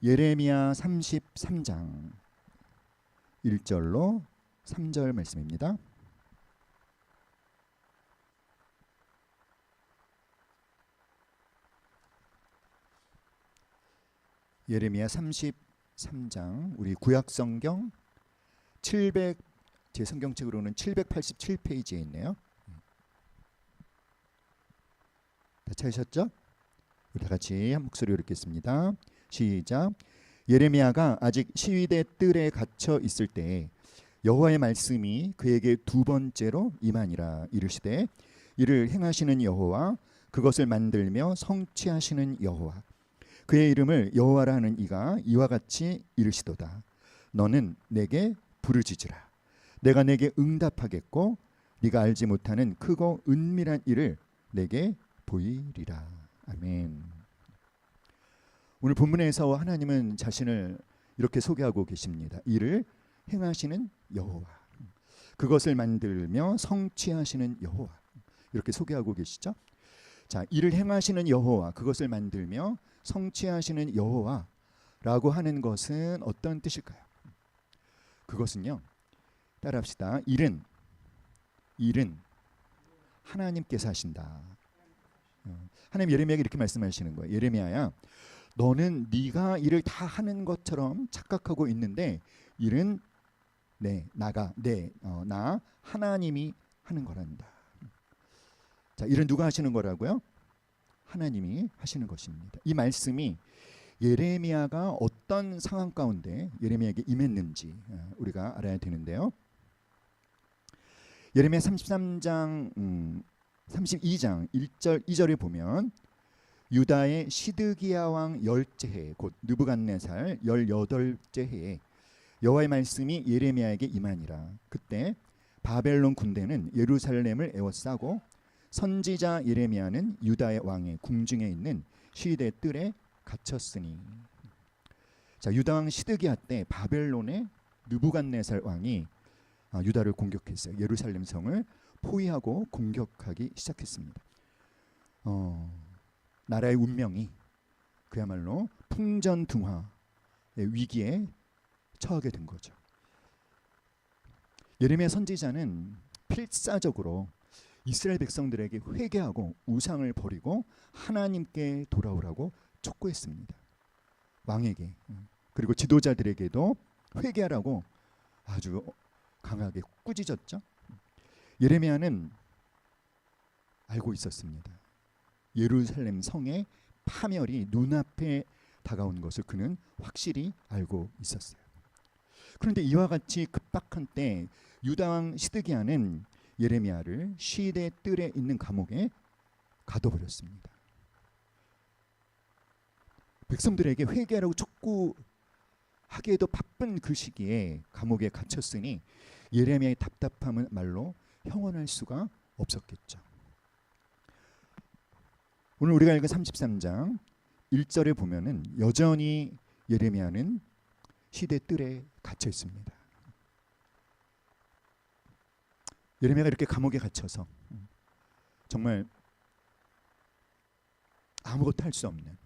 예레미야 33장 1절로 3절 말씀입니다. 예레미야 33장 우리 구약성경 700 제 성경책으로는 787페이지에 있네요. 다 찾으셨죠? 우리 다 같이 한 목소리로 읽겠습니다. 시작. 예레미야가 아직 시위대 뜰에 갇혀 있을 때 여호와의 말씀이 그에게 두 번째로 임하니라. 이르시되 이를 행하시는 여호와, 그것을 만들며 성취하시는 여호와, 그의 이름을 여호와라 하는 이가 이와 같이 이르시도다. 너는 내게 부르짖으라. 내가 내게 응답하겠고 네가 알지 못하는 크고 은밀한 일을 내게 보이리라. 아멘. 오늘 본문에서 하나님은 자신을 이렇게 소개하고 계십니다. 이를 행하시는 여호와, 그것을 만들며 성취하시는 여호와, 이렇게 소개하고 계시죠. 자, 이를 행하시는 여호와, 그것을 만들며 성취하시는 여호와라고 하는 것은 어떤 뜻일까요? 그것은요, 따라합시다. 일은 하나님께서 하신다. 하나님 예레미야에게 이렇게 말씀하시는 거예요. 예레미야야, 너는 네가 일을 다 하는 것처럼 착각하고 있는데 일은 나 하나님이 하는 거란다. 자, 일은 누가 하시는 거라고요? 하나님이 하시는 것입니다. 이 말씀이 예레미야가 어떤 상황 가운데 예레미야에게 임했는지 우리가 알아야 되는데요. 예레미야 33장 32장 1절 2절에 보면 유다의 시드기야 왕 10째 해, 곧 느부갓네살 18째 해에 여호와의 말씀이 예레미야에게 임하니라. 그때 바벨론 군대는 예루살렘을 에워싸고 선지자 예레미야는 유다의 왕의 궁중에 있는 시위대 뜰에 갇혔으니. 자, 유다 왕 시드기야 때 바벨론의 느부갓네살 왕이 유다를 공격했어요. 예루살렘 성을 포위하고 공격하기 시작했습니다. 나라의 운명이 그야말로 풍전등화의 위기에 처하게 된 거죠. 예레미야 선지자는 필사적으로 이스라엘 백성들에게 회개하고 우상을 버리고 하나님께 돌아오라고 촉구했습니다. 왕에게, 그리고 지도자들에게도 회개하라고 아주 강하게 꾸짖었죠. 예레미야는 알고 있었습니다. 예루살렘 성의 파멸이 눈앞에 다가온 것을 그는 확실히 알고 있었어요. 그런데 이와 같이 급박한 때 유다 왕 시드기야는 예레미야를 시대 뜰에 있는 감옥에 가둬버렸습니다. 백성들에게 회개하라고 촉구하기에도 바쁜 그 시기에 감옥에 갇혔으니 예레미야의 답답함은 말로 형언할 수가 없었겠죠. 오늘 우리가 읽은 33장 1절에 보면은 여전히 예레미야는 시대 뜰에 갇혀 있습니다. 예레미야가 이렇게 감옥에 갇혀서 정말 아무것도 할 수 없는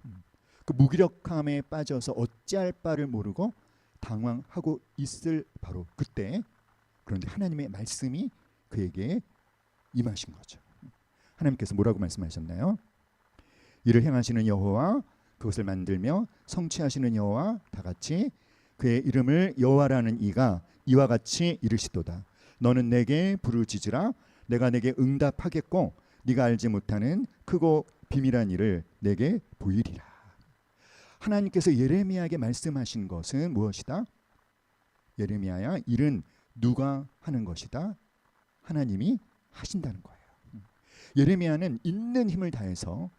그 무기력함에 빠져서 어찌할 바를 모르고 당황하고 있을 바로 그때, 그런데 하나님의 말씀이 그에게 임하신 거죠. 하나님께서 뭐라고 말씀하셨나요? 이를 행하시는 여호와, 그것을 만들며 성취하시는 여호와, 다 같이 그의 이름을 여호와라는 이가 이와 같이 이르시도다. 너는 내게 부르짖으라. 내가 내게 응답하겠고 네가 알지 못하는 크고 비밀한 일을 내게 보이리라. 하나님께서 예레미야에게 말씀하신 것은 무엇이다? 예레미야야, 일은 누가 하는 것이다? 하나님이 하신다는 거예요. 예레미야는 있는 힘을 다해서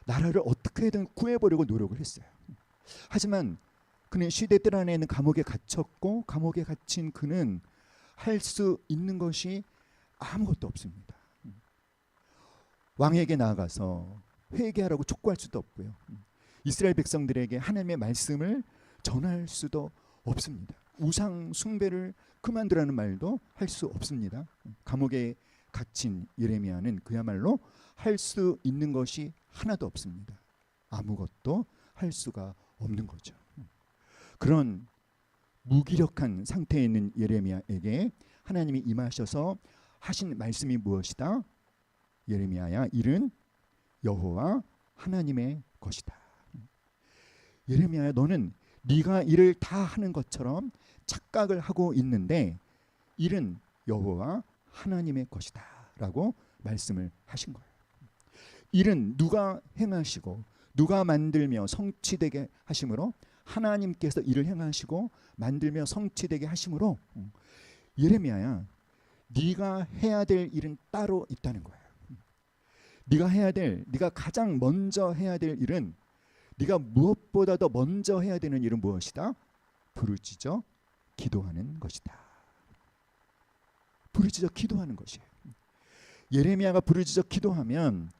나라를 어떻게든 구해보려고 노력을 했어요. 하지만 그는 시대 뜰 안에 있는 감옥에 갇혔고 감옥에 갇힌 그는 할 수 있는 것이 아무것도 없습니다. 왕에게 나아가서 회개하라고 촉구할 수도 없고요. 이스라엘 백성들에게 하나님의 말씀을 전할 수도 없습니다. 우상 숭배를 그만두라는 말도 할 수 없습니다. 감옥에 갇힌 예레미야는 그야말로 할 수 있는 것이 하나도 없습니다. 아무것도 할 수가 없는 거죠. 그런 무기력한 상태에 있는 예레미야에게 하나님이 임하셔서 하신 말씀이 무엇이다? 예레미야야, 일은 여호와 하나님의 것이다. 예레미야야, 너는 네가 일을 다 하는 것처럼 착각을 하고 있는데 일은 여호와 하나님의 것이다 라고 말씀을 하신 거예요. 일은 누가 행하시고 누가 만들며 성취되게 하심으로, 하나님께서 일을 행하시고 만들며 성취되게 하심으로, 예레미야야, 네가 해야 될 일은 따로 있다는 거예요. 네가 가장 먼저 해야 될 일은, 네가 무엇보다도 먼저 해야 되는 일은 무엇이다? 부르짖어 기도하는 것이다. 부르짖어 기도하는 것이에요. 예레미야가 부르짖어 기도하면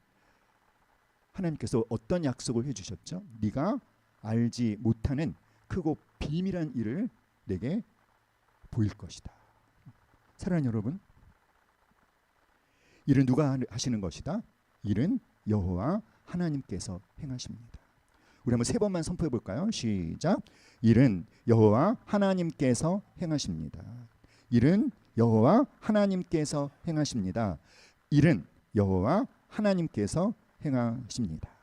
하나님께서 어떤 약속을 해주셨죠? 네가 알지 못하는 크고 비밀한 일을 내게 보일 것이다. 사랑하는 여러분, 일은 누가 하시는 것이다? 일은 여호와 하나님께서 행하십니다. 우리 한번 세 번만 선포해 볼까요? 시작. 일은 여호와 하나님께서 행하십니다. 일은 여호와 하나님께서 행하십니다. 일은 여호와 하나님께서 행하십니다.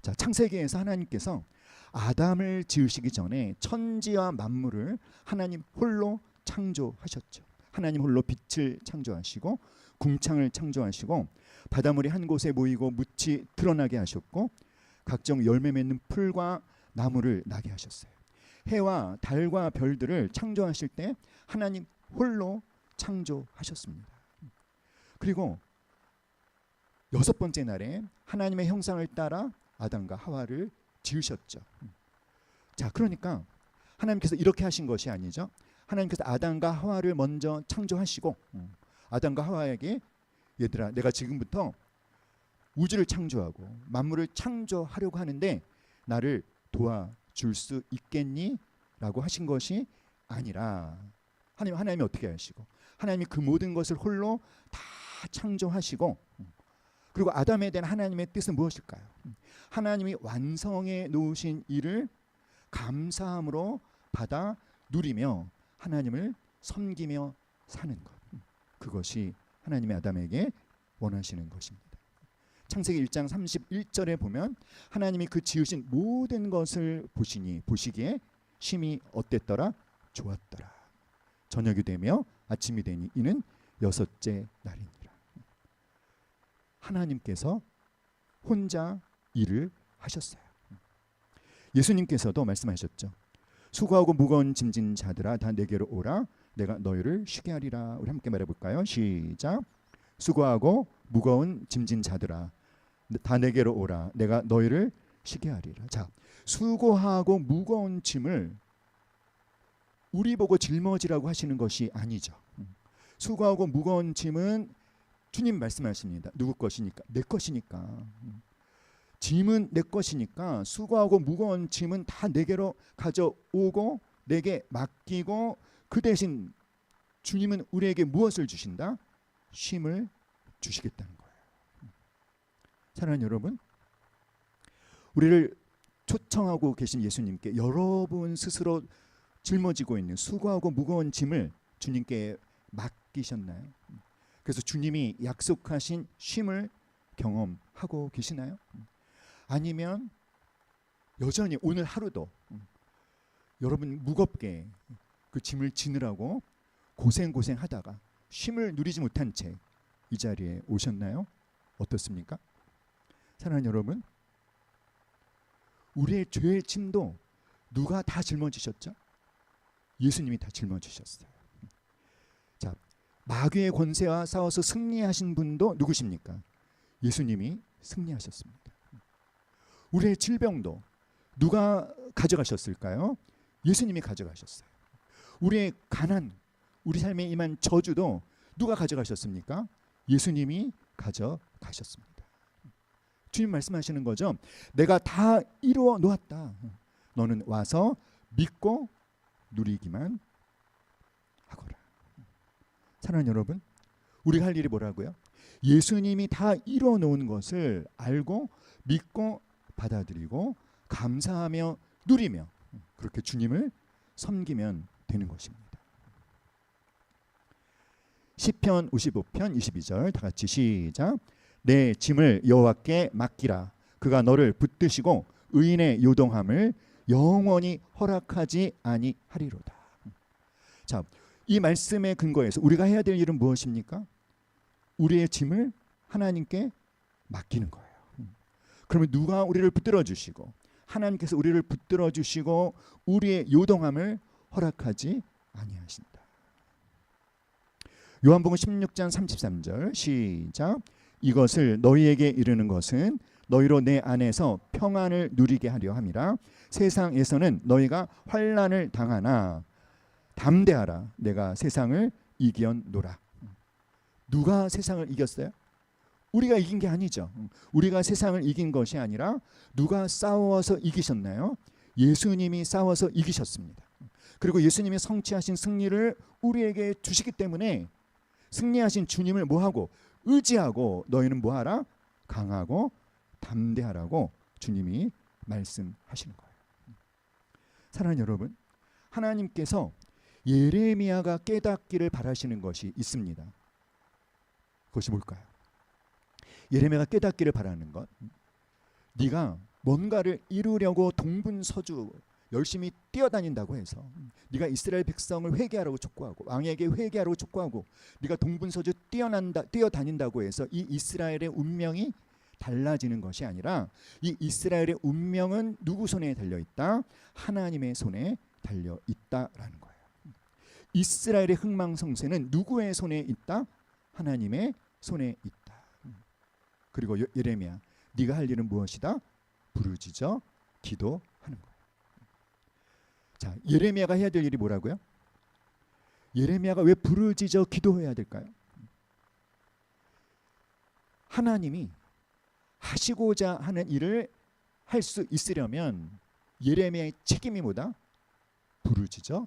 자, 창세기에서 하나님께서 아담을 지으시기 전에 천지와 만물을 하나님 홀로 창조하셨죠. 하나님 홀로 빛을 창조하시고 궁창을 창조하시고 바닷물이 한 곳에 모이고 묻이 드러나게 하셨고 각종 열매 맺는 풀과 나무를 나게 하셨어요. 해와 달과 별들을 창조하실 때 하나님 홀로 창조하셨습니다. 그리고 여섯 번째 날에 하나님의 형상을 따라 아담과 하와를 지으셨죠. 자, 그러니까 하나님께서 이렇게 하신 것이 아니죠. 하나님께서 아담과 하와를 먼저 창조하시고 아담과 하와에게, 얘들아, 내가 지금부터 우주를 창조하고 만물을 창조하려고 하는데 나를 도와줄 수 있겠니? 라고 하신 것이 아니라, 하나님이 어떻게 하시고, 하나님이 그 모든 것을 홀로 다 창조하시고, 그리고 아담에 대한 하나님의 뜻은 무엇일까요? 하나님이 완성해 놓으신 일을 감사함으로 받아 누리며 하나님을 섬기며 사는 것, 그것이 하나님이 아담에게 원하시는 것입니다. 창세기 1장 31절에 보면 하나님이 그 지으신 모든 것을 보시기에 심히 어땠더라? 좋았더라. 저녁이 되며 아침이 되니 이는 여섯째 날이니라. 하나님께서 혼자 일을 하셨어요. 예수님께서도 말씀하셨죠. 수고하고 무거운 짐진 자들아 다 내게로 오라, 내가 너희를 쉬게 하리라. 우리 함께 말해볼까요? 시작. 수고하고 무거운 짐진 자들아 다 내게로 오라, 내가 너희를 쉬게 하리라. 자, 수고하고 무거운 짐을 우리 보고 짊어지라고 하시는 것이 아니죠. 수고하고 무거운 짐은 주님 말씀하십니다. 누구 것이니까? 내 것이니까. 짐은 내 것이니까 수고하고 무거운 짐은 다 내게로 가져오고 내게 맡기고, 그 대신 주님은 우리에게 무엇을 주신다? 쉼을 주시겠다는 거예요. 사랑하는 여러분, 우리를 초청하고 계신 예수님께 여러분 스스로 짊어지고 있는 수고하고 무거운 짐을 주님께 맡기셨나요? 그래서 주님이 약속하신 쉼을 경험하고 계시나요? 아니면 여전히 오늘 하루도 여러분 무겁게 그 짐을 지느라고 고생하다가 쉼을 누리지 못한 채 이 자리에 오셨나요? 어떻습니까? 사랑하는 여러분, 우리의 죄의 짐도 누가 다 짊어지셨죠? 예수님이 다 짊어지셨어요. 자, 마귀의 권세와 싸워서 승리하신 분도 누구십니까? 예수님이 승리하셨습니다. 우리의 질병도 누가 가져가셨을까요? 예수님이 가져가셨어요. 우리의 가난, 우리 삶에 임한 저주도 누가 가져가셨습니까? 예수님이 가져가셨습니다. 주님 말씀하시는 거죠. 내가 다 이루어 놓았다. 너는 와서 믿고 누리기만 하거라. 사랑하는 여러분, 우리가 할 일이 뭐라고요? 예수님이 다 이루어 놓은 것을 알고 믿고 받아들이고 감사하며 누리며 그렇게 주님을 섬기면 되는 것입니다. 시편 55편 22절 다 같이 시작. 내 짐을 여호와께 맡기라. 그가 너를 붙드시고 의인의 요동함을 영원히 허락하지 아니하리로다. 자, 이 말씀의 근거에서 우리가 해야 될 일은 무엇입니까? 우리의 짐을 하나님께 맡기는 거예요. 그러면 누가 우리를 붙들어 주시고 하나님께서 우리를 붙들어 주시고 우리의 요동함을 허락하지 아니하신다. 요한복음 16장 33절 시작. 이것을 너희에게 이르는 것은 너희로 내 안에서 평안을 누리게 하려 함이라. 세상에서는 너희가 환난을 당하나 담대하라. 내가 세상을 이겼노라. 누가 세상을 이겼어요? 우리가 이긴 게 아니죠. 우리가 세상을 이긴 것이 아니라 누가 싸워서 이기셨나요? 예수님이 싸워서 이기셨습니다. 그리고 예수님이 성취하신 승리를 우리에게 주시기 때문에 승리하신 주님을 뭐하고? 의지하고 너희는 뭐하라? 강하고 담대하라고 주님이 말씀하시는 거예요. 사랑하는 여러분, 하나님께서 예레미야가 깨닫기를 바라시는 것이 있습니다. 그것이 뭘까요? 예레미야가 깨닫기를 바라는 것, 네가 뭔가를 이루려고 동분서주 열심히 뛰어다닌다고 해서 네가 이스라엘 백성을 회개하라고 촉구하고 왕에게 회개하라고 촉구하고 네가 동분서주 뛰어다닌다고 해서 이 이스라엘의 운명이 달라지는 것이 아니라 이 이스라엘의 운명은 누구 손에 달려있다? 하나님의 손에 달려있다라는 거예요. 이스라엘의 흥망성쇠는 누구의 손에 있다? 하나님의 손에 있다. 그리고 예레미야, 네가 할 일은 무엇이다? 부르짖어 기도하는 거예요. 자, 예레미야가 해야 될 일이 뭐라고요? 예레미야가 왜 부르짖어 기도해야 될까요? 하나님이 하시고자 하는 일을 할 수 있으려면 예레미야의 책임이 뭐다? 부르짖어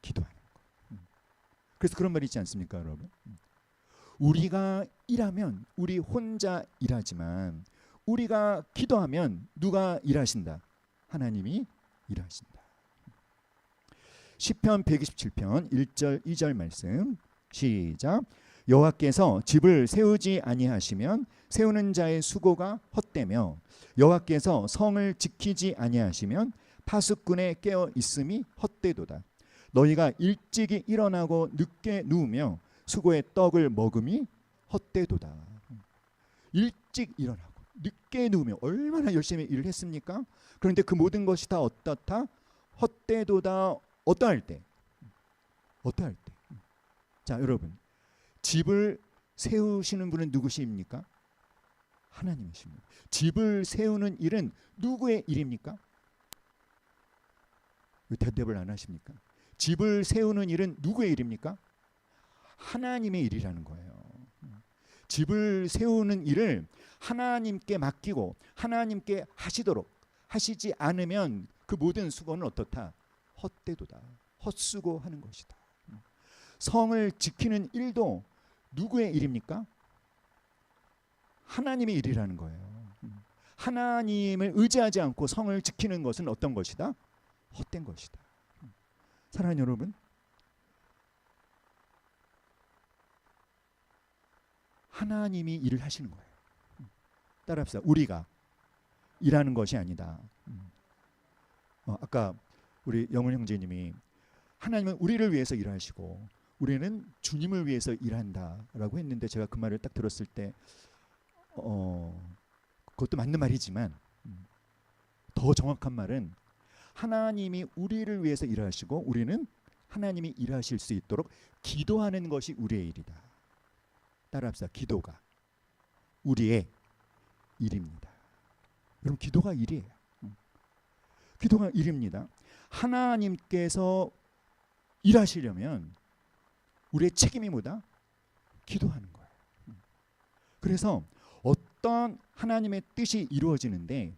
기도하는 거. 그래서 그런 말이 있지 않습니까, 여러분? 우리가 일하면 우리 혼자 일하지만 우리가 기도하면 누가 일하신다? 하나님이 일하신다. 시편 127편 1절 2절 말씀 시작. 여호와께서 집을 세우지 아니하시면 세우는 자의 수고가 헛되며 여호와께서 성을 지키지 아니하시면 파수꾼의 깨어 있음이 헛되도다. 너희가 일찍이 일어나고 늦게 누우며 수고의 떡을 먹음이 헛되도다. 일찍 일어나고 늦게 누우며 얼마나 열심히 일을 했습니까? 그런데 그 모든 것이 다 어떻다? 헛되도다. 어떠할 때? 어떠할 때? 자, 여러분, 집을 세우시는 분은 누구십니까? 하나님이십니다. 집을 세우는 일은 누구의 일입니까? 왜 대답을 안 하십니까? 집을 세우는 일은 누구의 일입니까? 하나님의 일이라는 거예요. 집을 세우는 일을 하나님께 맡기고 하나님께 하시지 않으면 그 모든 수고는 어떻다? 헛되도다. 헛수고하는 것이다. 성을 지키는 일도 누구의 일입니까? 하나님의 일이라는 거예요. 하나님을 의지하지 않고 성을 지키는 것은 어떤 것이다? 헛된 것이다. 사랑하는 여러분, 하나님이 일을 하시는 거예요. 따라합시다. 우리가 일하는 것이 아니다. 아까 우리 영훈 형제님이 하나님은 우리를 위해서 일하시고 우리는 주님을 위해서 일한다라고 했는데 제가 그 말을 딱 들었을 때 그것도 맞는 말이지만 더 정확한 말은 하나님이 우리를 위해서 일하시고 우리는 하나님이 일하실 수 있도록 기도하는 것이 우리의 일이다. 따라합시다. 기도가 우리의 일입니다. 여러분, 기도가 일이에요. 기도가 일입니다. 하나님께서 일하시려면 우리의 책임이 뭐다? 기도하는 거예요. 그래서 어떤 하나님의 뜻이 이루어지는데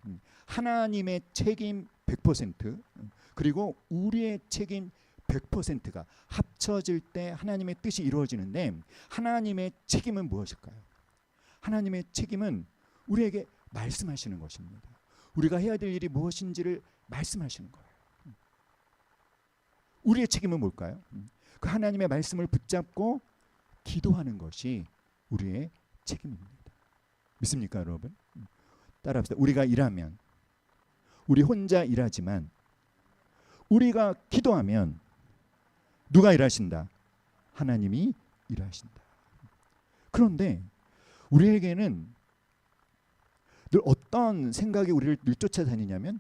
하나님의 책임 100% 그리고 우리의 책임 100%가 합쳐질 때 하나님의 뜻이 이루어지는데 하나님의 책임은 무엇일까요? 하나님의 책임은 우리에게 말씀하시는 것입니다. 우리가 해야 될 일이 무엇인지를 말씀하시는 거예요. 우리의 책임은 뭘까요? 그 하나님의 말씀을 붙잡고 기도하는 것이 우리의 책임입니다. 믿습니까, 여러분? 따라합시다. 우리가 일하면, 우리 혼자 일하지만 우리가 기도하면 누가 일하신다? 하나님이 일하신다. 그런데 우리에게는 늘 어떤 생각이 우리를 늘 쫓아다니냐면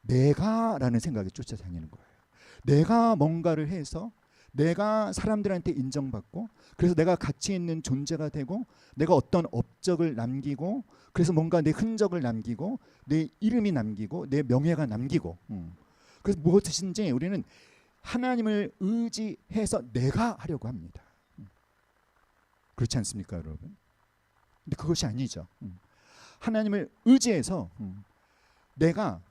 내가라는 생각이 쫓아다니는 거예요. 내가 뭔가를 해서 내가 사람들한테 인정받고 그래서 내가 가치 있는 존재가 되고 내가 어떤 업적을 남기고 그래서 뭔가 내 흔적을 남기고 내 이름이 남기고 내 명예가 남기고 그래서 무엇이든지 우리는 하나님을 의지해서 내가 하려고 합니다. 그렇지 않습니까, 여러분? 근데 그것이 아니죠. 하나님을 의지해서 내가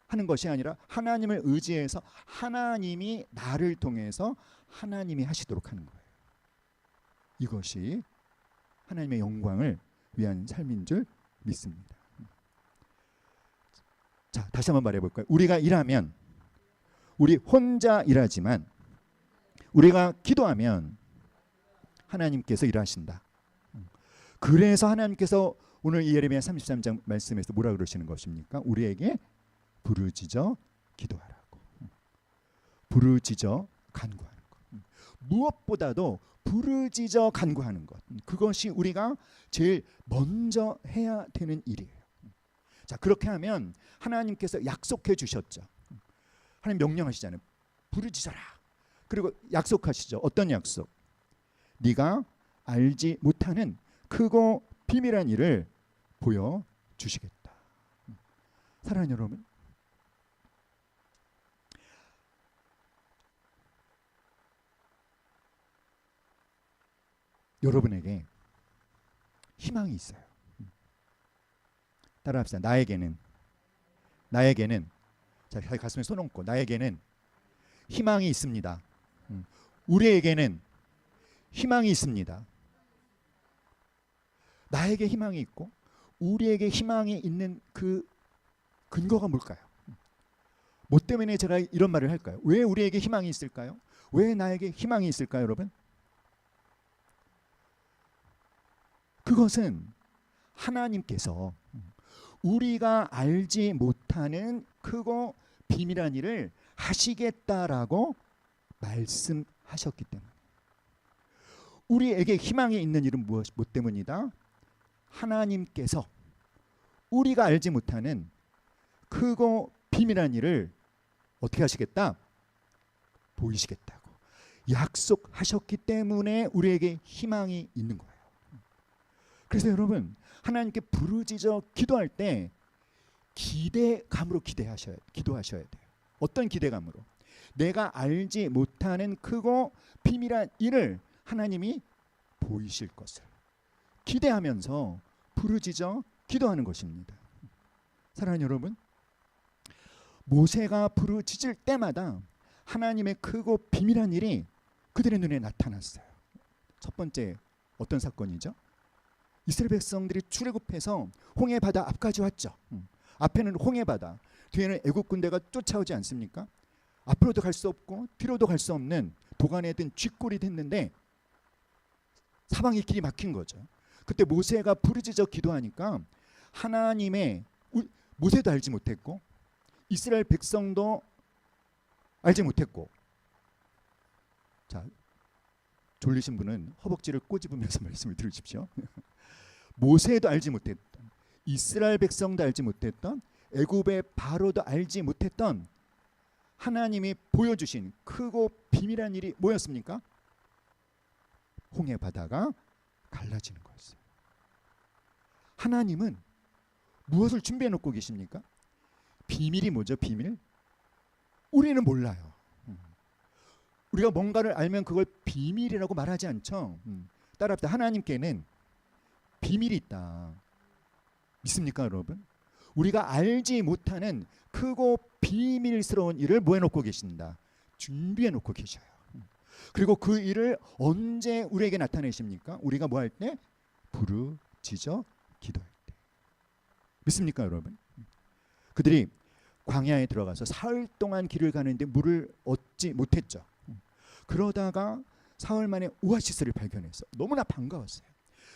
하는 것이 아니라 하나님을 의지해서 하나님이 나를 통해서 하나님이 하시도록 하는 거예요. 이것이 하나님의 영광을 위한 삶인 줄 믿습니다. 자, 다시 한번 말해볼까요? 우리가 일하면 우리 혼자 일하지만 우리가 기도하면 하나님께서 일하신다. 그래서 하나님께서 오늘 이 예레미야 33장 말씀에서 뭐라 그러시는 것입니까? 우리에게 부르짖어 기도하라고. 부르짖어 간구하는 것. 무엇보다도 부르짖어 간구하는 것. 그것이 우리가 제일 먼저 해야 되는 일이에요. 자, 그렇게 하면 하나님께서 약속해 주셨죠. 하나님 명령하시잖아요. 부르짖어라. 그리고 약속하시죠. 어떤 약속? 네가 알지 못하는 크고 비밀한 일을 보여주시겠다. 사랑하는 여러분, 여러분에게 희망이 있어요. 따라합시다. 나에게는 자, 가슴에 손 얹고 나에게는 희망이 있습니다. 우리에게는 희망이 있습니다. 나에게 희망이 있고 우리에게 희망이 있는 그 근거가 뭘까요? 뭐 때문에 제가 이런 말을 할까요? 왜 우리에게 희망이 있을까요? 왜 나에게 희망이 있을까요, 여러분? 그것은 하나님께서 우리가 알지 못하는 크고 비밀한 일을 하시겠다라고 말씀하셨기 때문에. 우리에게 희망이 있는 일은 무엇 때문이다? 하나님께서 우리가 알지 못하는 크고 비밀한 일을 어떻게 하시겠다? 보이시겠다고 약속하셨기 때문에 우리에게 희망이 있는 거예요. 그래서 여러분, 하나님께 부르짖어 기도할 때 기대감으로 기도하셔야 돼요. 어떤 기대감으로? 내가 알지 못하는 크고 비밀한 일을 하나님이 보이실 것을 기대하면서 부르짖어 기도하는 것입니다. 사랑하는 여러분, 모세가 부르짖을 때마다 하나님의 크고 비밀한 일이 그들의 눈에 나타났어요. 첫 번째 어떤 사건이죠? 이스라엘 백성들이 출애굽해서 홍해 바다 앞까지 왔죠. 앞에는 홍해 바다, 뒤에는 애국 군대가 쫓아오지 않습니까? 앞으로도 갈 수 없고 뒤로도 갈 수 없는 도간에 든 쥐꼬리 됐는데 사방이 길이 막힌 거죠. 그때 모세가 부르짖어 기도하니까 하나님의, 모세도 알지 못했고 이스라엘 백성도 알지 못했고, 자, 졸리신 분은 허벅지를 꼬집으면서 말씀을 들으십시오. 모세도 알지 못했던, 이스라엘 백성도 알지 못했던, 애굽의 바로도 알지 못했던 하나님이 보여주신 크고 비밀한 일이 뭐였습니까? 홍해 바다가 갈라지는 거였어요. 하나님은 무엇을 준비해 놓고 계십니까? 비밀이 뭐죠? 비밀? 우리는 몰라요. 우리가 뭔가를 알면 그걸 비밀이라고 말하지 않죠. 따라합시다. 하나님께는 비밀이 있다. 믿습니까, 여러분? 우리가 알지 못하는 크고 비밀스러운 일을 뭐 해놓고 계신다? 준비해 놓고 계셔요. 그리고 그 일을 언제 우리에게 나타내십니까? 우리가 뭐 할 때? 부르짖어 기도할 때. 믿습니까, 여러분? 그들이 광야에 들어가서 사흘 동안 길을 가는데 물을 얻지 못했죠. 그러다가 사흘 만에 오아시스를 발견했어. 너무나 반가웠어요.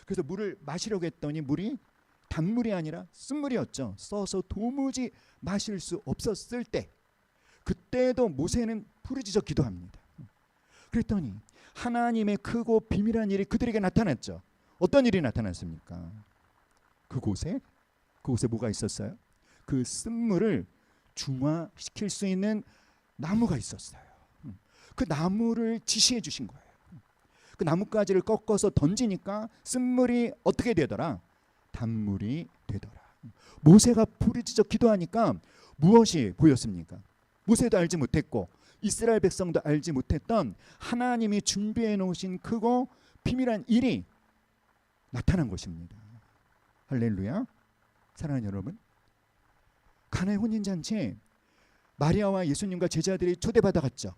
그래서 물을 마시려고 했더니 물이 단물이 아니라 쓴물이었죠. 써서 도무지 마실 수 없었을 때, 그때도 모세는 부르짖어 기도합니다. 그랬더니 하나님의 크고 비밀한 일이 그들에게 나타났죠. 어떤 일이 나타났습니까? 그곳에 뭐가 있었어요? 그 쓴물을 중화시킬 수 있는 나무가 있었어요. 그 나무를 지시해 주신 거예요. 그 나뭇가지를 꺾어서 던지니까 쓴물이 어떻게 되더라? 단물이 되더라. 모세가 부르짖어 기도하니까 무엇이 보였습니까? 모세도 알지 못했고 이스라엘 백성도 알지 못했던 하나님이 준비해 놓으신 크고 비밀한 일이 나타난 것입니다. 할렐루야. 사랑하는 여러분, 가나의 혼인잔치에 마리아와 예수님과 제자들이 초대받아 갔죠.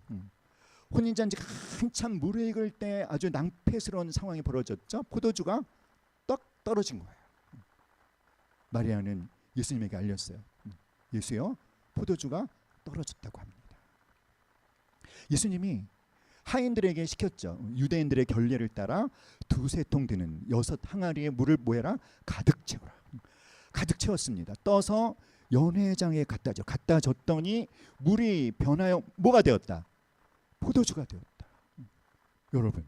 혼인잔치가 한참 무르익을 때 아주 낭패스러운 상황이 벌어졌죠. 포도주가 떡 떨어진 거예요. 마리아는 예수님에게 알렸어요. 예수여, 포도주가 떨어졌다고 합니다. 예수님이 하인들에게 시켰죠. 유대인들의 결례를 따라 두세 통 되는 6 항아리의 물을 뭐해라? 가득 채워라. 가득 채웠습니다. 떠서 연회장에 갖다 줘. 갖다 줬더니 물이 변하여 뭐가 되었다? 포도주가 되었다. 여러분,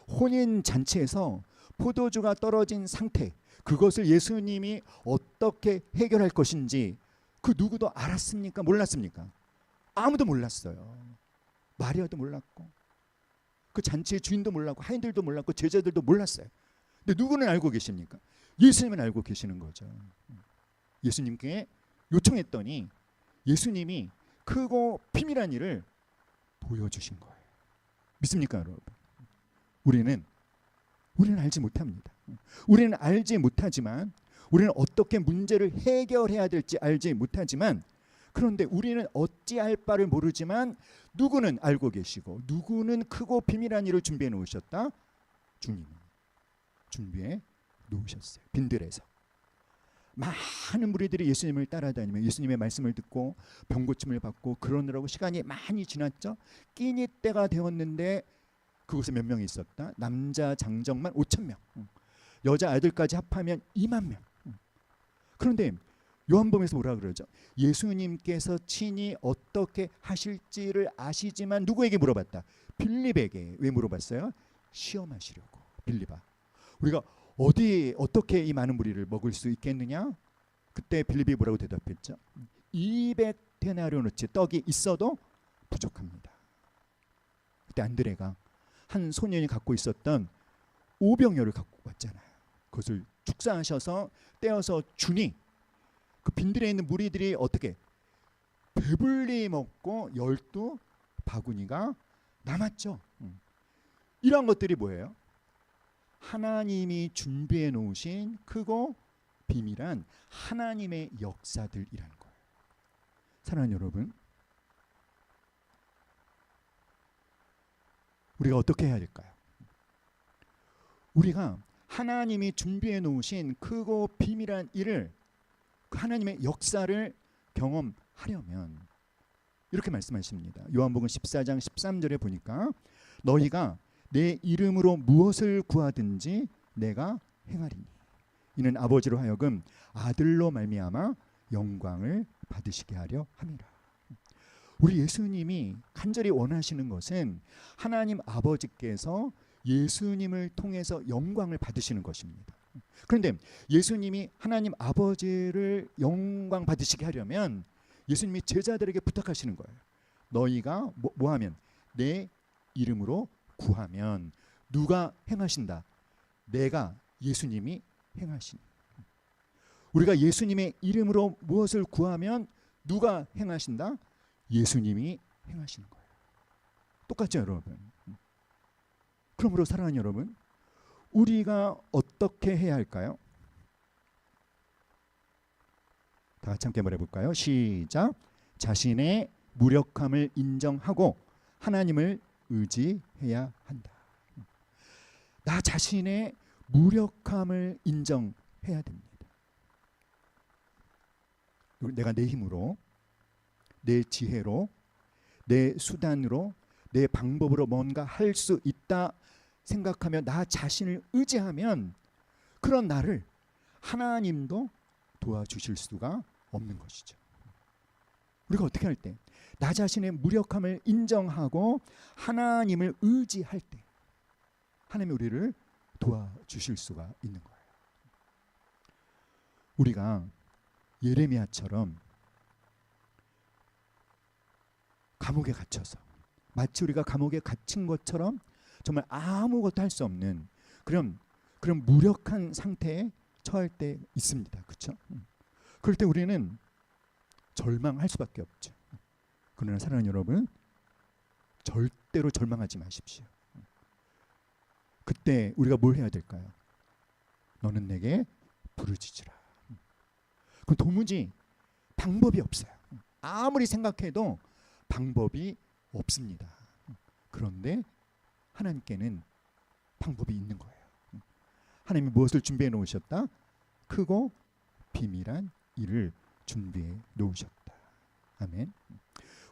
혼인 잔치에서 포도주가 떨어진 상태, 그것을 예수님이 어떻게 해결할 것인지 그 누구도 알았습니까? 몰랐습니까? 아무도 몰랐어요. 마리아도 몰랐고 그 잔치의 주인도 몰랐고 하인들도 몰랐고 제자들도 몰랐어요. 근데 누구는 알고 계십니까? 예수님은 알고 계시는 거죠. 예수님께 요청했더니 예수님이 크고 비밀한 일을 보여주신 거예요. 믿습니까, 여러분? 우리는 알지 못합니다. 우리는 알지 못하지만, 우리는 어떻게 문제를 해결해야 될지 알지 못하지만, 그런데 우리는 어찌할 바를 모르지만 누구는 알고 계시고 누구는 크고 비밀한 일을 준비해 놓으셨다? 주님은 준비해 놓으셨어요. 빈들에서 많은 무리들이 예수님을 따라다니며 예수님의 말씀을 듣고 병고침을 받고 그러느라고 시간이 많이 지났죠. 끼니 때가 되었는데 그곳에 몇 명이 있었다? 남자 장정만 5,000명, 여자 아이들까지 합하면 2만 명. 그런데 요한복음에서 뭐라 그러죠? 예수님께서 친히 어떻게 하실지를 아시지만 누구에게 물어봤다? 빌립에게. 왜 물어봤어요? 시험하시려고. 빌립아, 우리가 어떻게 이 많은 무리를 먹을 수 있겠느냐? 그때 빌립이 뭐라고 대답했죠? 200데나리오너치 떡이 있어도 부족합니다. 그때 안드레가 한 소년이 갖고 있었던 오병이어를 갖고 왔잖아요. 그것을 축사하셔서 떼어서 주니 그 빈들에 있는 무리들이 어떻게 배불리 먹고 12바구니가 남았죠. 이런 것들이 뭐예요? 하나님이 준비해 놓으신 크고 비밀한 하나님의 역사들이라는 거예요. 사랑하는 여러분, 우리가 어떻게 해야 될까요? 우리가 하나님이 준비해 놓으신 크고 비밀한 일을, 하나님의 역사를 경험하려면 이렇게 말씀하십니다. 요한복음 14장 13절에 보니까 너희가 내 이름으로 무엇을 구하든지 내가 행하리니 이는 아버지로 하여금 아들로 말미암아 영광을 받으시게 하려 함이라. 우리 예수님이 간절히 원하시는 것은 하나님 아버지께서 예수님을 통해서 영광을 받으시는 것입니다. 그런데 예수님이 하나님 아버지를 영광 받으시게 하려면 예수님이 제자들에게 부탁하시는 거예요. 너희가 뭐 하면? 내 이름으로 구하면. 누가 행하신다? 내가, 예수님이 행하시니. 우리가 예수님의 이름으로 무엇을 구하면 누가 행하신다? 예수님이 행하시는 거예요. 똑같죠, 여러분? 그러므로 사랑하는 여러분, 우리가 어떻게 해야 할까요? 다 같이 함께 말해볼까요? 시작. 자신의 무력함을 인정하고 하나님을 의지해야 한다. 나 자신의 무력함을 인정해야 됩니다. 내가 내 힘으로, 내 지혜로, 내 수단으로, 내 방법으로 뭔가 할 수 있다 생각하며 나 자신을 의지하면 그런 나를 하나님도 도와주실 수가 없는 것이죠. 우리가 어떻게 할 때, 나 자신의 무력함을 인정하고 하나님을 의지할 때 하나님이 우리를 도와주실 수가 있는 거예요. 우리가 예레미야처럼 감옥에 갇혀서 마치 우리가 감옥에 갇힌 것처럼 정말 아무것도 할 수 없는 그런 무력한 상태에 처할 때 있습니다. 그렇죠? 그럴 때 우리는 절망할 수밖에 없죠. 그러나 사랑하는 여러분, 절대로 절망하지 마십시오. 그때 우리가 뭘 해야 될까요? 너는 내게 부르짖으라. 그럼 도무지 방법이 없어요. 아무리 생각해도 방법이 없습니다. 그런데 하나님께는 방법이 있는 거예요. 하나님이 무엇을 준비해 놓으셨다? 크고 비밀한 일을 준비해 놓으셨다. 아멘.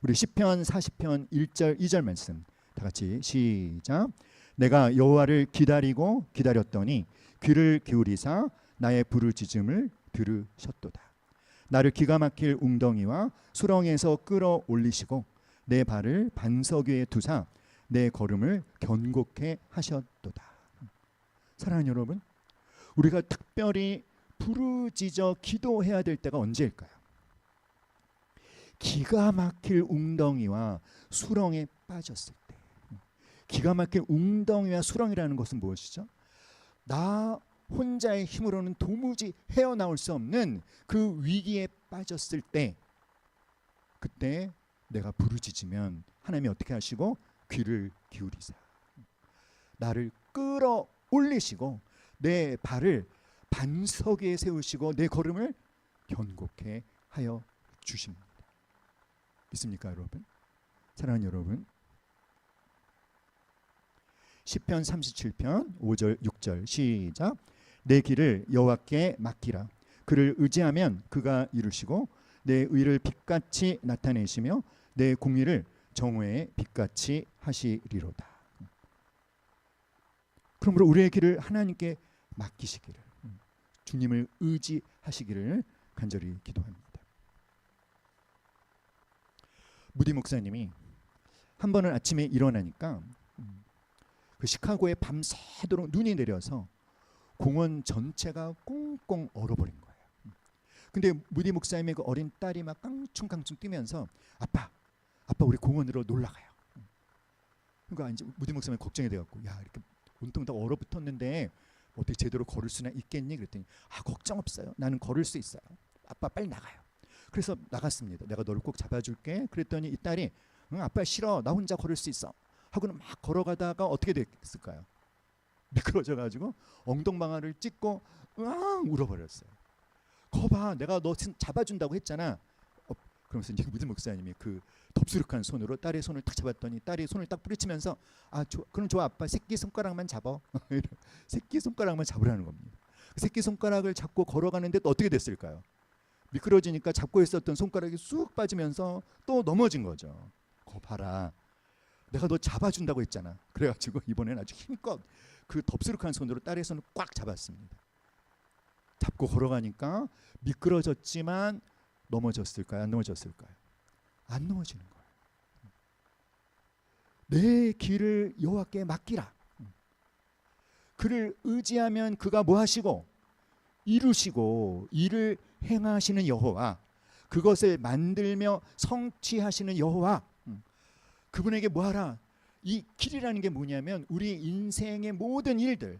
우리 시편 40편 1절 2절 말씀 다 같이 시작. 내가 여호와를 기다리고 기다렸더니 귀를 기울이사 나의 부르짖음을 들으셨도다. 나를 기가 막힐 웅덩이와 수렁에서 끌어올리시고 내 발을 반석 위에 두사 내 걸음을 견고케 하셨도다. 사랑하는 여러분, 우리가 특별히 부르짖어 기도해야 될 때가 언제일까요? 기가 막힐 웅덩이와 수렁에 빠졌을 때. 기가 막힐 웅덩이와 수렁이라는 것은 무엇이죠? 나 혼자의 힘으로는 도무지 헤어나올 수 없는 그 위기에 빠졌을 때, 그때 내가 부르짖으면 하나님이 어떻게 하시고 귀를 기울이사 나를 끌어올리시고 내 발을 반석 위에 세우시고 내 걸음을 견고케 하여 주십니다. 믿습니까, 여러분? 사랑하는 여러분, 시편 37편 5절 6절 시작. 내 길을 여호와께 맡기라. 그를 의지하면 그가 이루시고 내 의를 빛같이 나타내시며 내 공의를 정오의 빛같이 하시리로다. 그러므로 우리의 길을 하나님께 맡기시기를, 주님을 의지하시기를 간절히 기도합니다. 무디 목사님이 한 번은 아침에 일어나니까 그 시카고에 밤새도록 눈이 내려서 공원 전체가 꽁꽁 얼어버린 거예요. 근데 무디 목사님의 그 어린 딸이 막 깡충깡충 뛰면서 아빠 우리 공원으로 놀러 가요. 그러니까 이제 무디 목사님이 걱정이 돼갖고 야, 이렇게 온통 다 얼어붙었는데 어떻게 제대로 걸을 수나 있겠니? 그랬더니 걱정 없어요. 나는 걸을 수 있어요. 아빠 빨리 나가요. 그래서 나갔습니다. 내가 너를 꼭 잡아줄게. 그랬더니 이 딸이 응, 아빠 싫어. 나 혼자 걸을 수 있어. 하고는 막 걸어가다가 어떻게 됐을까요? 미끄러져가지고 엉덩방아를 찢고 으앙 울어버렸어요. 거봐, 내가 너 잡아준다고 했잖아. 그러면서 이제 무디 목사님이 그 덥수룩한 손으로 딸의 손을 딱 잡았더니 딸이 손을 딱 뿌리치면서 그럼 좋아 아빠 새끼 손가락만 잡아. 새끼 손가락만 잡으라는 겁니다. 새끼 손가락을 잡고 걸어가는데 또 어떻게 됐을까요? 미끄러지니까 잡고 있었던 손가락이 쑥 빠지면서 또 넘어진 거죠. 거 봐라, 내가 너 잡아준다고 했잖아. 그래가지고 이번엔 아주 힘껏 그 덥수룩한 손으로 딸의 손을 꽉 잡았습니다. 잡고 걸어가니까 미끄러졌지만 넘어졌을까요? 안 넘어졌을까요? 안 넘어지는 거예요. 내 길을 여호와께 맡기라. 그를 의지하면 그가 뭐 하시고 이루시고 일을 행하시는 여호와, 그것을 만들며 성취하시는 여호와, 그분에게 뭐하라. 이 길이라는 게 뭐냐면 우리 인생의 모든 일들,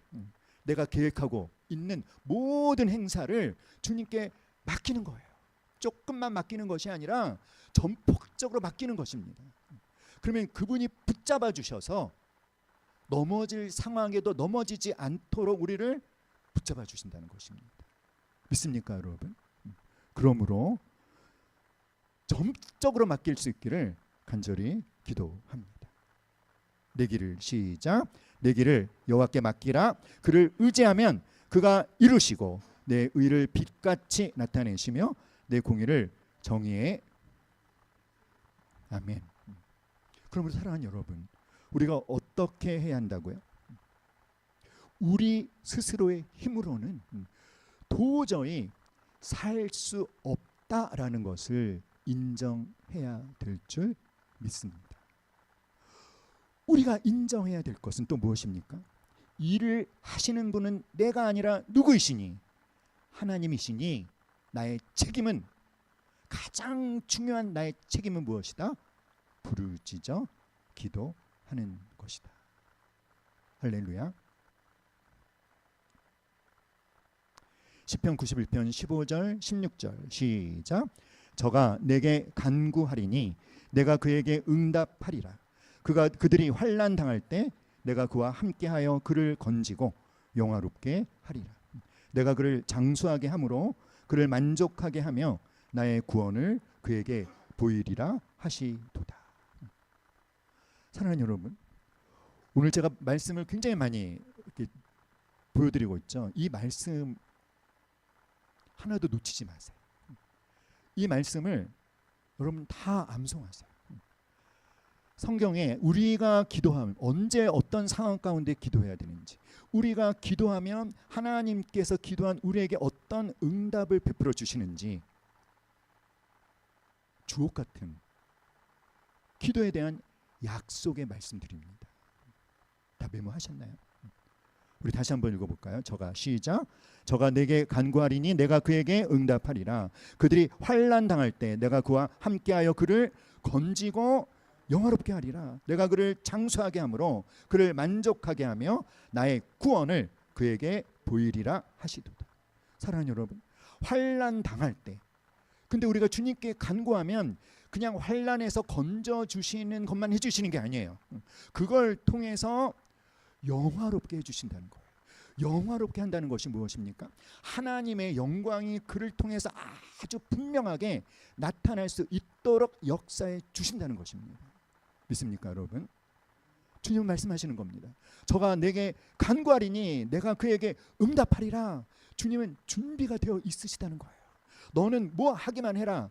내가 계획하고 있는 모든 행사를 주님께 맡기는 거예요. 조금만 맡기는 것이 아니라 전폭적으로 맡기는 것입니다. 그러면 그분이 붙잡아 주셔서 넘어질 상황에도 넘어지지 않도록 우리를 붙잡아 주신다는 것입니다. 믿습니까, 여러분? 그러므로 전적으로 맡길 수 있기를 간절히 기도합니다. 내 길을 시작. 내 길을 여호와께 맡기라. 그를 의지하면 그가 이루시고 내 의를 빛같이 나타내시며 내 공의를 정의에 아멘. 그러므로 사랑하는 여러분, 우리가 어떻게 해야 한다고요? 우리 스스로의 힘으로는 도저히 살 수 없다라는 것을 인정해야 될 줄 믿습니다. 우리가 인정해야 될 것은 또 무엇입니까? 일을 하시는 분은 내가 아니라 누구이시니? 하나님이시니 나의 책임은, 가장 중요한 나의 책임은 무엇이다? 부르짖어 기도하는 것이다. 할렐루야. 시편 91편 15절 16절 시작. 저가 내게 간구하리니 내가 그에게 응답하리라. 그들이 환난 당할 때 내가 그와 함께하여 그를 건지고 영화롭게 하리라. 내가 그를 장수하게 함으로 그를 만족하게 하며 나의 구원을 그에게 보이리라 하시도다. 사랑하는 여러분, 오늘 제가 말씀을 굉장히 많이 이렇게 보여드리고 있죠. 이 말씀 하나도 놓치지 마세요. 이 말씀을 여러분 다 암송하세요. 성경에 우리가 기도하면 언제 어떤 상황 가운데 기도해야 되는지, 우리가 기도하면 하나님께서 기도한 우리에게 어떤 응답을 베풀어 주시는지 주옥 같은 기도에 대한 약속의 말씀드립니다. 다 메모하셨나요? 우리 다시 한번 읽어볼까요? 저가 시작. 저가 내게 간구하리니 내가 그에게 응답하리라. 그들이 환난 당할 때 내가 그와 함께하여 그를 건지고 영화롭게 하리라. 내가 그를 장수하게 함으로 그를 만족하게 하며 나의 구원을 그에게 보이리라 하시도다. 사랑하는 여러분, 환난 당할 때, 근데 우리가 주님께 간구하면 그냥 환난에서 건져 주시는 것만 해주시는 게 아니에요. 그걸 통해서 영화롭게 해주신다는 거예요. 영화롭게 한다는 것이 무엇입니까? 하나님의 영광이 그를 통해서 아주 분명하게 나타날 수 있도록 역사해 주신다는 것입니다. 믿습니까, 여러분? 주님은 말씀하시는 겁니다. 저가 내게 간구하리니 내가 그에게 응답하리라. 주님은 준비가 되어 있으시다는 거예요. 너는 뭐 하기만 해라.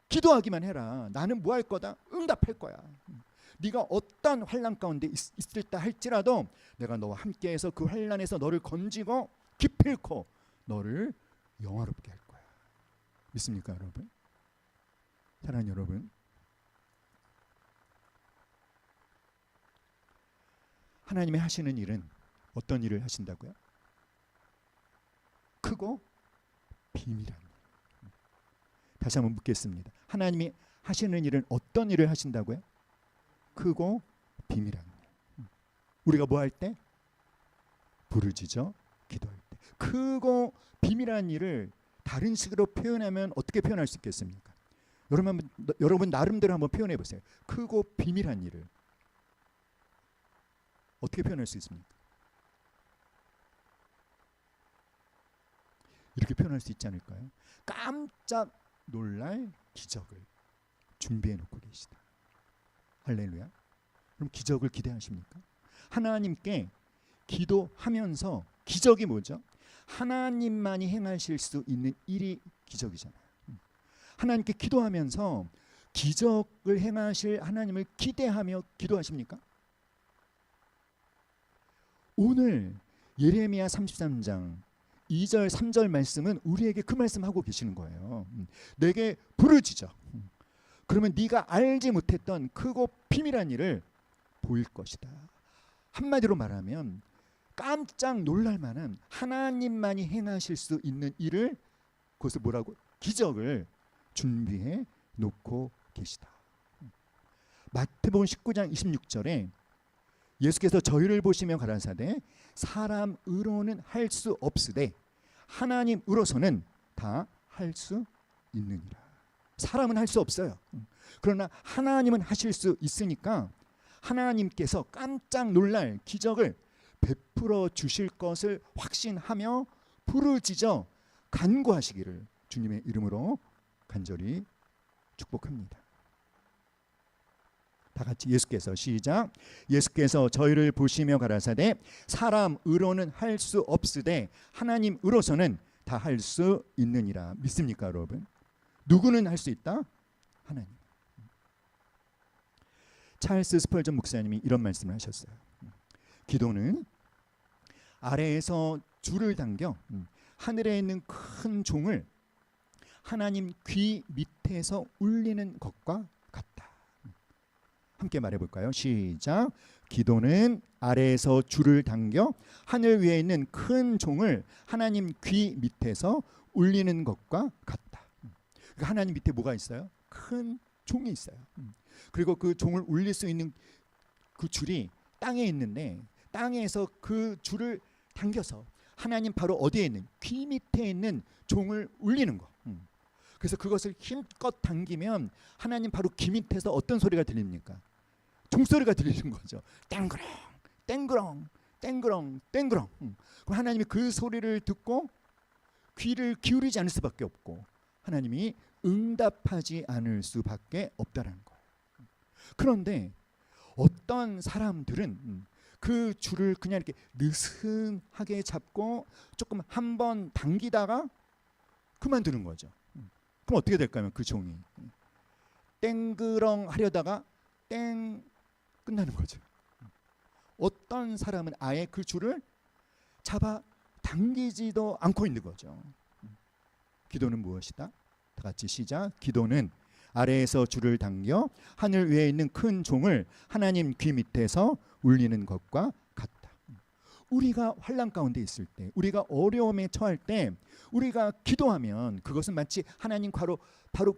기도하기만 해라. 나는 뭐 할 거다? 응답할 거야. 네가 어떤 환난 가운데 있을 때 할지라도 내가 너와 함께해서 그 환난에서 너를 건지고 기필코 너를 영화롭게 할 거야. 믿습니까, 여러분? 사랑하는 여러분, 하나님이 하시는 일은 어떤 일을 하신다고요? 크고 비밀한 일. 다시 한번 묻겠습니다. 하나님이 하시는 일은 어떤 일을 하신다고요? 크고 비밀한 일. 우리가 뭐 할 때? 부르짖어 기도할 때. 크고 비밀한 일을 다른 식으로 표현하면 어떻게 표현할 수 있겠습니까? 여러분 나름대로 한번 표현해 보세요. 크고 비밀한 일을 어떻게 표현할 수 있습니까? 이렇게 표현할 수 있지 않을까요? 깜짝 놀랄 기적을 준비해 놓고 계시다. 할렐루야. 그럼 기적을 기대하십니까? 하나님께 기도하면서, 기적이 뭐죠? 하나님만이 행하실 수 있는 일이 기적이잖아요. 하나님께 기도하면서 기적을 행하실 하나님을 기대하며 기도하십니까? 오늘 예레미야 33장 2절 3절 말씀은 우리에게 그 말씀하고 계시는 거예요. 내게 부르짖어. 그러면 네가 알지 못했던 크고 비밀한 일을 보일 것이다. 한마디로 말하면 깜짝 놀랄 만한 하나님만이 행하실 수 있는 일을, 그것을 뭐라고? 기적을 준비해 놓고 계시다. 마태복음 19장 26절에 예수께서 저희를 보시며 가라사대 사람으로는 할 수 없으되 하나님으로서는 다 할 수 있느니라. 사람은 할 수 없어요. 그러나 하나님은 하실 수 있으니까 하나님께서 깜짝 놀랄 기적을 베풀어 주실 것을 확신하며 부르짖어 간구하시기를 주님의 이름으로 간절히 축복합니다. 다 같이 예수께서 시작. 예수께서 저희를 보시며 가라사대 사람으로는 할 수 없으되 하나님으로서는 다 할 수 있느니라. 믿습니까, 여러분? 누구는 할 수 있다? 하나님. 찰스 스펄전 목사님이 이런 말씀을 하셨어요. 기도는 아래에서 줄을 당겨 하늘에 있는 큰 종을 하나님 귀 밑에서 울리는 것과 같다. 함께 말해볼까요? 시작. 기도는 아래에서 줄을 당겨 하늘 위에 있는 큰 종을 하나님 귀 밑에서 울리는 것과 같다. 그러니까 하나님 밑에 뭐가 있어요? 큰 종이 있어요. 그리고 그 종을 울릴 수 있는 그 줄이 땅에 있는데, 땅에서 그 줄을 당겨서 하나님 바로 어디에 있는, 귀 밑에 있는 종을 울리는 거. 그래서 그것을 힘껏 당기면 하나님 바로 귀 밑에서 어떤 소리가 들립니까? 종소리가 들리는 거죠. 땡그렁 땡그렁 땡그렁 땡그렁. 그럼 하나님이 그 소리를 듣고 귀를 기울이지 않을 수밖에 없고 하나님이 응답하지 않을 수밖에 없다라는 거예요. 그런데 어떤 사람들은 그 줄을 그냥 이렇게 느슨하게 잡고 조금 한번 당기다가 그만두는 거죠. 그럼 어떻게 될까요? 그 종이 땡그렁 하려다가 땡 끝나는 거죠. 어떤 사람은 아예 그 줄을 잡아 당기지도 않고 있는 거죠. 기도는 무엇이다? 다 같이 시작. 기도는 아래에서 줄을 당겨 하늘 위에 있는 큰 종을 하나님 귀 밑에서 울리는 것과 같다. 우리가 환난 가운데 있을 때, 우리가 어려움에 처할 때 우리가 기도하면 그것은 마치 하나님 바로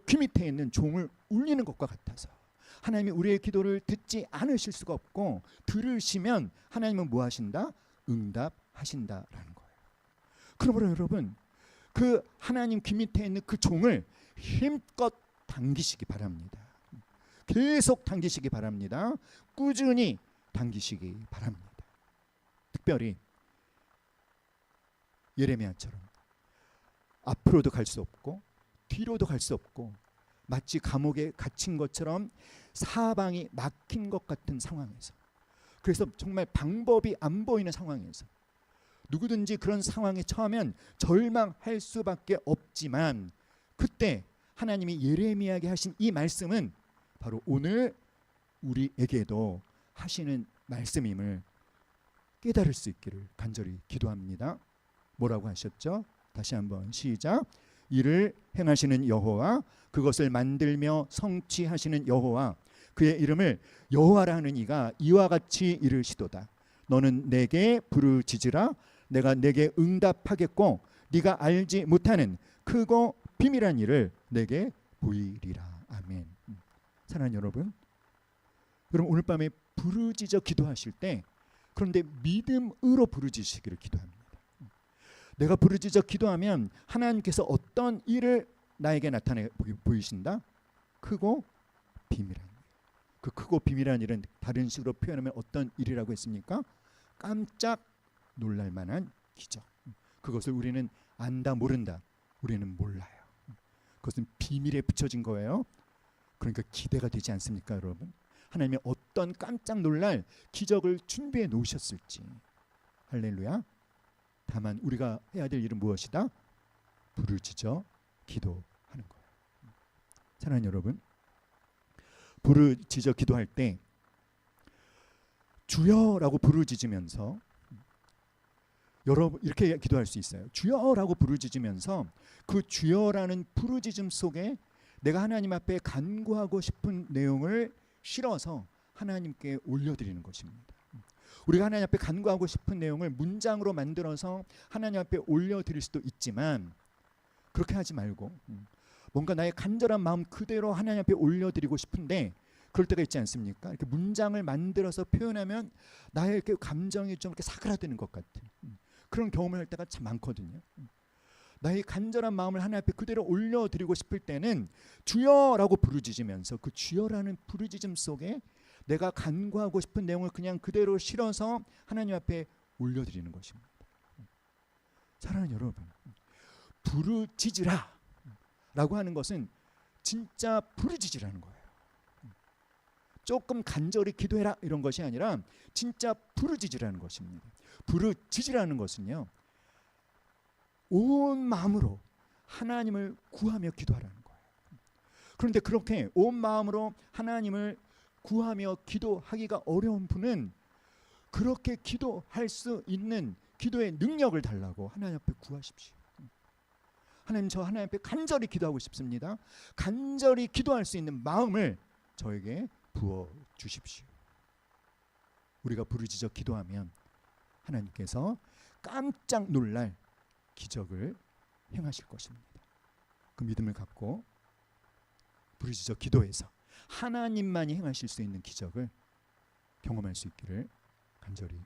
귀 밑에 있는 종을 울리는 것과 같아서 하나님이 우리의 기도를 듣지 않으실 수가 없고, 들으시면 하나님은 뭐 하신다? 응답하신다라는 거예요. 그러므로 여러분, 그 하나님 귀 밑에 있는 그 종을 힘껏 당기시기 바랍니다. 계속 당기시기 바랍니다. 꾸준히 당기시기 바랍니다. 특별히 예레미야처럼 앞으로도 갈 수 없고 뒤로도 갈 수 없고 마치 감옥에 갇힌 것처럼 사방이 막힌 것 같은 상황에서, 그래서 정말 방법이 안 보이는 상황에서 누구든지 그런 상황에 처하면 절망할 수밖에 없지만, 그때 하나님이 예레미야에게 하신 이 말씀은 바로 오늘 우리에게도 하시는 말씀임을 깨달을 수 있기를 간절히 기도합니다. 뭐라고 하셨죠? 다시 한번 시작. 이를 행하시는 여호와, 그것을 만들며 성취하시는 여호와, 그의 이름을 여호와라 하는 이가 이와 같이 이르시도다. 너는 내게 부르짖으라. 내가 내게 응답하겠고 네가 알지 못하는 크고 비밀한 일을 내게 보이리라. 아멘. 사랑하는 여러분, 오늘 밤에 부르짖어 기도하실 때, 그런데 믿음으로 부르짖으시기를 기도합니다. 내가 부르짖어 기도하면 하나님께서 어떤 일을 나에게 나타내 보이신다? 크고 비밀한 일. 그 크고 비밀한 일은 다른 식으로 표현하면 어떤 일이라고 했습니까? 깜짝 놀랄 만한 기적. 그것을 우리는 안다 모른다. 우리는 몰라요. 그것은 비밀에 붙여진 거예요. 그러니까 기대가 되지 않습니까, 여러분? 하나님이 어떤 깜짝 놀랄 기적을 준비해 놓으셨을지. 할렐루야. 다만 우리가 해야 될 일은 무엇이다? 부르짖어 기도하는 거예요. 사랑하는 여러분, 부르짖어 기도할 때 주여라고 부르짖으면서, 여러분 이렇게 기도할 수 있어요. 주여라고 부르짖으면서 그 주여라는 부르짖음 속에 내가 하나님 앞에 간구하고 싶은 내용을 실어서 하나님께 올려드리는 것입니다. 우리가 하나님 앞에 간구하고 싶은 내용을 문장으로 만들어서 하나님 앞에 올려드릴 수도 있지만, 그렇게 하지 말고 뭔가 나의 간절한 마음 그대로 하나님 앞에 올려드리고 싶은데, 그럴 때가 있지 않습니까? 이렇게 문장을 만들어서 표현하면 나의 이렇게 감정이 좀 이렇게 사그라드는 것 같은 그런 경험을 할 때가 참 많거든요. 나의 간절한 마음을 하나님 앞에 그대로 올려드리고 싶을 때는 주여라고 부르짖으면서 그 주여라는 부르짖음 속에 내가 간구하고 싶은 내용을 그냥 그대로 실어서 하나님 앞에 올려드리는 것입니다. 사랑하는 여러분, 부르짖으라 라고 하는 것은 진짜 부르짖으라는 거예요. 조금 간절히 기도해라 이런 것이 아니라 진짜 부르짖으라는 것입니다. 부르짖으라는 것은요, 온 마음으로 하나님을 구하며 기도하라는 거예요. 그런데 그렇게 온 마음으로 하나님을 구하며 기도하기가 어려운 분은 그렇게 기도할 수 있는 기도의 능력을 달라고 하나님 앞에 구하십시오. 하나님, 저 하나님 앞에 간절히 기도하고 싶습니다. 간절히 기도할 수 있는 마음을 저에게 부어 주십시오. 우리가 부르짖어 기도하면 하나님께서 깜짝 놀랄 기적을 행하실 것입니다. 그 믿음을 갖고 부르짖어 기도해서 하나님만이 행하실 수 있는 기적을 경험할 수 있기를 간절히